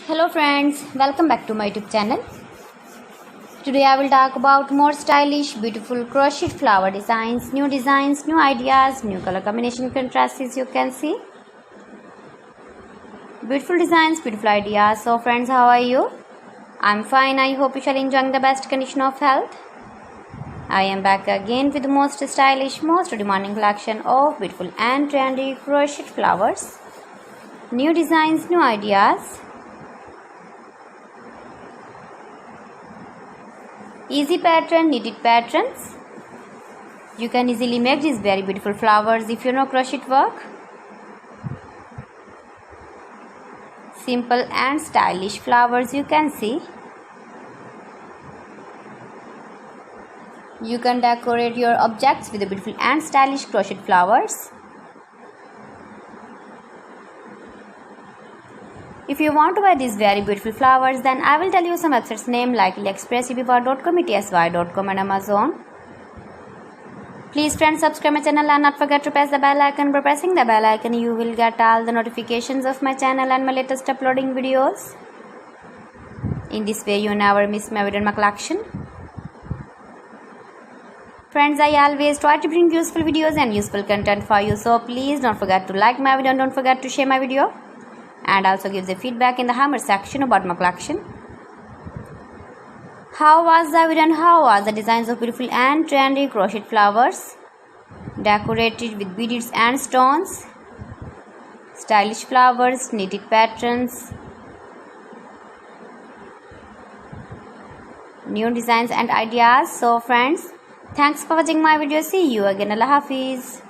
Hello friends, welcome back to my YouTube channel. Today I will talk about more stylish, beautiful crocheted flower designs, new ideas, new color combination contrasts as you can see. Beautiful designs, beautiful ideas. So friends, how are you? I'm fine. I hope you shall enjoying the best condition of health. I am back again with the most stylish, most demanding collection of beautiful and trendy crocheted flowers. New designs, new ideas. Easy pattern, knitted patterns. You can easily make these very beautiful flowers if you know crochet work. Simple and stylish flowers you can see. You can decorate your objects with the beautiful and stylish crochet flowers. If you want to buy these very beautiful flowers, then I will tell you some websites name like AliExpress, etsy.com and Amazon. Please friends, subscribe my channel and not forget to press the bell icon. By pressing the bell icon, you will get all the notifications of my channel and my latest uploading videos. In this way, you never miss my video in my collection. Friends, I always try to bring useful videos and useful content for you. So please don't forget to like my video and don't forget to share my video. And also give the feedback in the comment section about my collection. How was the video and how was the designs of beautiful and trendy crochet flowers decorated with beads and stones, stylish flowers, knitted patterns, new designs and ideas. So friends, thanks for watching my video. See you again. Allah Hafiz.